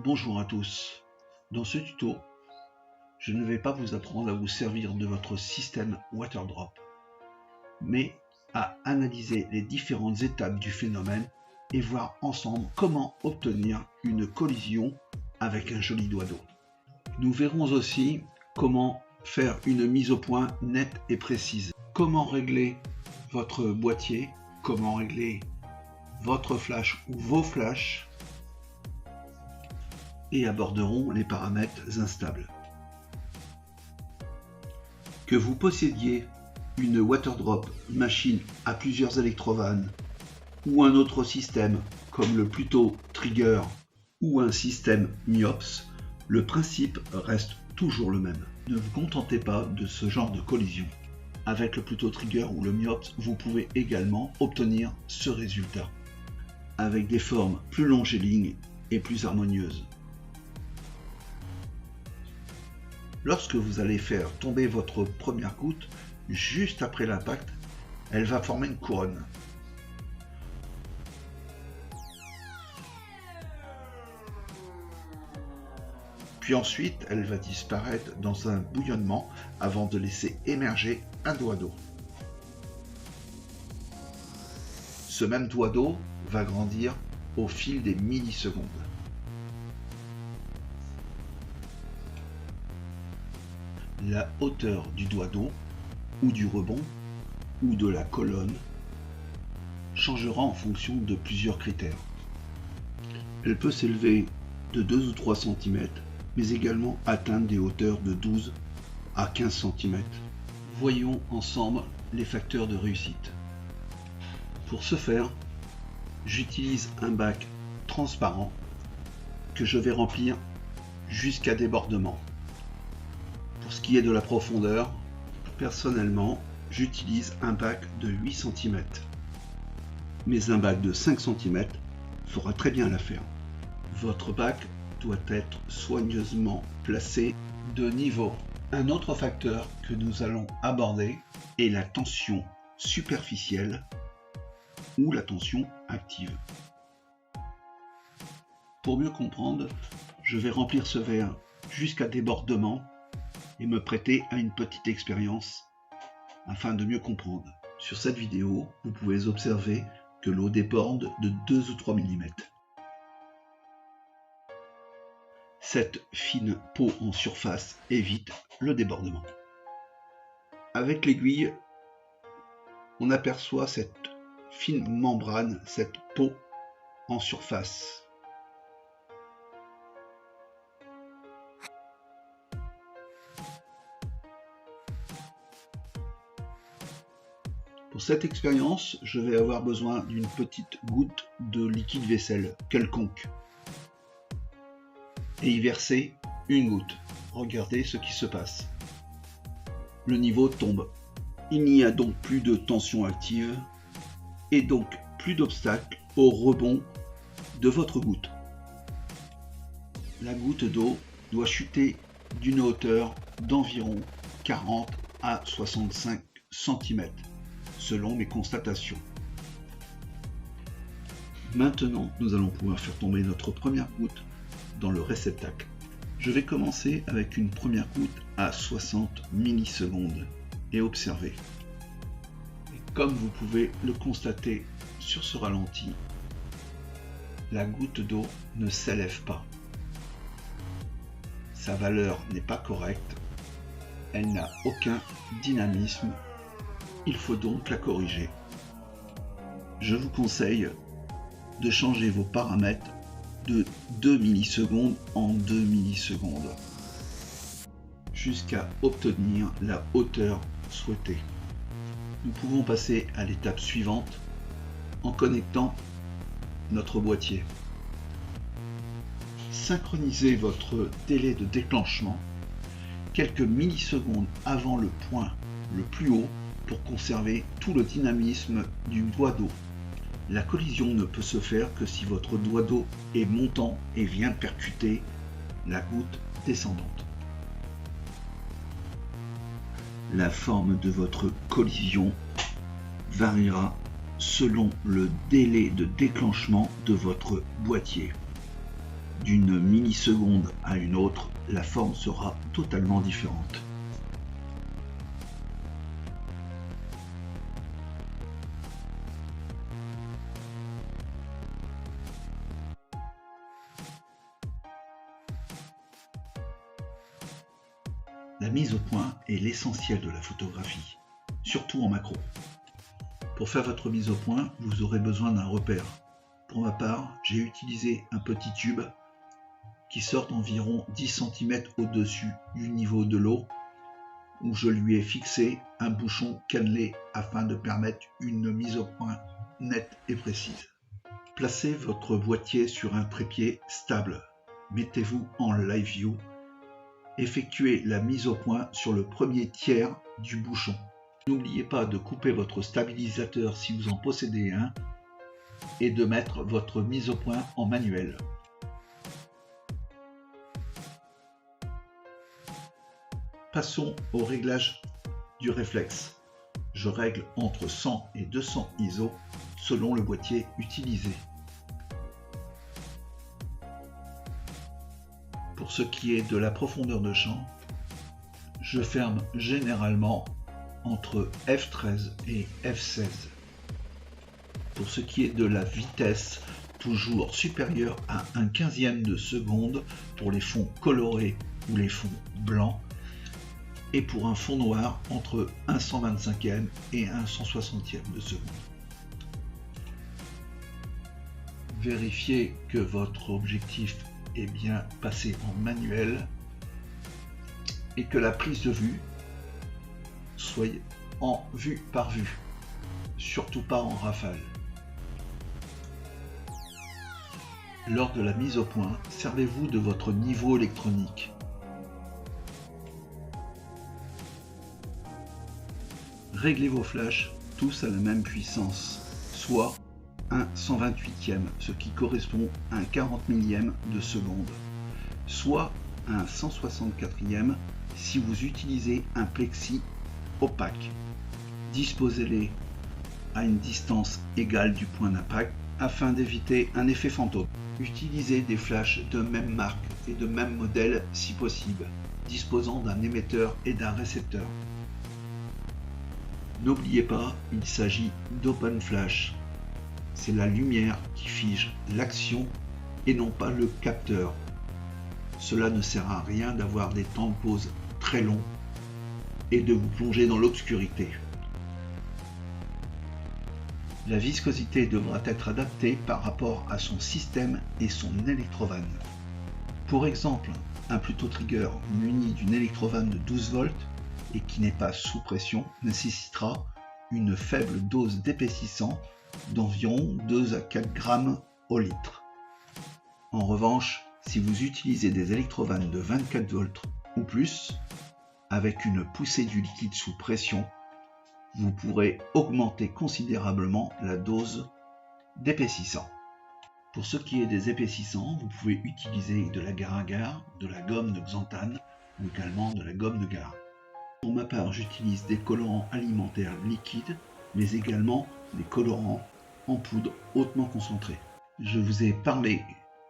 Bonjour à tous. Dans ce tuto, je ne vais pas vous apprendre à vous servir de votre système Waterdrop, mais à analyser les différentes étapes du phénomène et voir ensemble comment obtenir une collision avec un joli doigt d'eau. Nous verrons aussi comment faire une mise au point nette et précise, comment régler votre boîtier, comment régler votre flash ou vos flashs, et aborderons les paramètres instables. Que vous possédiez une Waterdrop machine à plusieurs électrovannes ou un autre système comme le Pluto Trigger ou un système Miops, le principe reste toujours le même. Ne vous contentez pas de ce genre de collision. Avec le Pluto Trigger ou le Miops, vous pouvez également obtenir ce résultat, avec des formes plus longélignes et plus harmonieuses. Lorsque vous allez faire tomber votre première goutte, juste après l'impact, elle va former une couronne. Puis ensuite, elle va disparaître dans un bouillonnement avant de laisser émerger un doigt d'eau. Ce même doigt d'eau va grandir au fil des millisecondes. La hauteur du doigt d'eau, ou du rebond, ou de la colonne, changera en fonction de plusieurs critères. Elle peut s'élever de 2 ou 3 cm, mais également atteindre des hauteurs de 12 à 15 cm. Voyons ensemble les facteurs de réussite. Pour ce faire, j'utilise un bac transparent que je vais remplir jusqu'à débordement. Pour ce qui est de la profondeur, personnellement, j'utilise un bac de 8 cm. Mais un bac de 5 cm fera très bien l'affaire. Votre bac doit être soigneusement placé de niveau. Un autre facteur que nous allons aborder est la tension superficielle ou la tension active. Pour mieux comprendre, je vais remplir ce verre jusqu'à débordement et me prêter à une petite expérience afin de mieux comprendre. Sur cette vidéo, vous pouvez observer que l'eau déborde de 2 ou 3 mm. Cette fine peau en surface évite le débordement. Avec l'aiguille, on aperçoit cette fine membrane, cette peau en surface. Pour cette expérience, je vais avoir besoin d'une petite goutte de liquide vaisselle quelconque et y verser une goutte. Regardez ce qui se passe. Le niveau tombe. Il n'y a donc plus de tension active et donc plus d'obstacle au rebond de votre goutte. La goutte d'eau doit chuter d'une hauteur d'environ 40 à 65 cm. Selon mes constatations. Maintenant, nous allons pouvoir faire tomber notre première goutte dans le réceptacle. Je vais commencer avec une première goutte à 60 millisecondes et observer. Et comme vous pouvez le constater sur ce ralenti, la goutte d'eau ne s'élève pas. Sa valeur n'est pas correcte, elle n'a aucun dynamisme. Il faut donc la corriger. Je vous conseille de changer vos paramètres de 2 millisecondes en 2 millisecondes jusqu'à obtenir la hauteur souhaitée. Nous pouvons passer à l'étape suivante en connectant notre boîtier. Synchronisez votre délai de déclenchement quelques millisecondes avant le point le plus haut pour conserver tout le dynamisme du doigt d'eau. La collision ne peut se faire que si votre doigt d'eau est montant et vient percuter la goutte descendante. La forme de votre collision variera selon le délai de déclenchement de votre boîtier. d'une milliseconde à une autre, la forme sera totalement différente. La mise au point est l'essentiel de la photographie, surtout en macro. Pour faire votre mise au point, vous aurez besoin d'un repère. Pour ma part, j'ai utilisé un petit tube qui sort d'environ 10 cm au-dessus du niveau de l'eau, où je lui ai fixé un bouchon cannelé afin de permettre une mise au point nette et précise. Placez votre boîtier sur un trépied stable. Mettez-vous en live view. Effectuez la mise au point sur le premier tiers du bouchon. N'oubliez pas de couper votre stabilisateur si vous en possédez un et de mettre votre mise au point en manuel. Passons au réglage du réflexe. Je règle entre 100 et 200 ISO selon le boîtier utilisé. Pour ce qui est de la profondeur de champ, je ferme généralement entre f13 et f16. Pour ce qui est de la vitesse, toujours supérieure à 1/15e de seconde pour les fonds colorés ou les fonds blancs, et pour un fond noir entre 1/125e et 1/160e de seconde. Vérifiez que votre objectif est bien passé en manuel et que la prise de vue soit en vue par vue, surtout pas en rafale. Lors de la mise au point, servez-vous de votre niveau électronique. Réglez vos flashs tous à la même puissance, soit 1/128e, ce qui correspond à un 40 millième de seconde, soit un 164e si vous utilisez un plexi opaque. Disposez-les à une distance égale du point d'impact afin d'éviter un effet fantôme. Utilisez des flashs de même marque et de même modèle si possible, disposant d'un émetteur et d'un récepteur. N'oubliez pas, il s'agit d'open flash. C'est la lumière qui fige l'action et non pas le capteur. Cela ne sert à rien d'avoir des temps de pause très longs et de vous plonger dans l'obscurité. La viscosité devra être adaptée par rapport à son système et son électrovanne. Pour exemple, un Pluto Trigger muni d'une électrovanne de 12 volts et qui n'est pas sous pression nécessitera une faible dose d'épaississant d'environ 2 à 4 grammes au litre. En revanche, si vous utilisez des électrovannes de 24 volts ou plus, avec une poussée du liquide sous pression, vous pourrez augmenter considérablement la dose d'épaississant. Pour ce qui est des épaississants, vous pouvez utiliser de l'agar-agar, de la gomme de xanthane ou également de la gomme de gare. Pour ma part, j'utilise des colorants alimentaires liquides, mais également des colorants en poudre hautement concentrés. Je vous ai parlé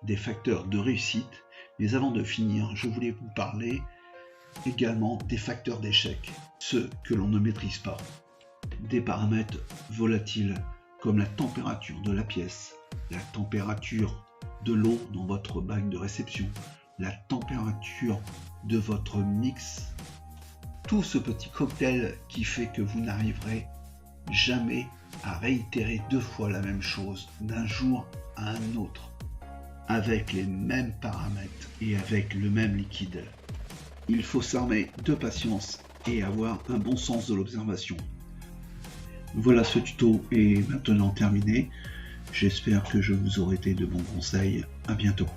des facteurs de réussite, mais avant de finir, je voulais vous parler également des facteurs d'échec, ceux que l'on ne maîtrise pas. Des paramètres volatiles comme la température de la pièce, la température de l'eau dans votre bac de réception, la température de votre mix, tout ce petit cocktail qui fait que vous n'arriverez jamais à réitérer 2 fois la même chose d'un jour à un autre, avec les mêmes paramètres et avec le même liquide. Il faut s'armer de patience et avoir un bon sens de l'observation. Voilà, ce tuto est maintenant terminé. J'espère que je vous aurai été de bons conseils. À bientôt.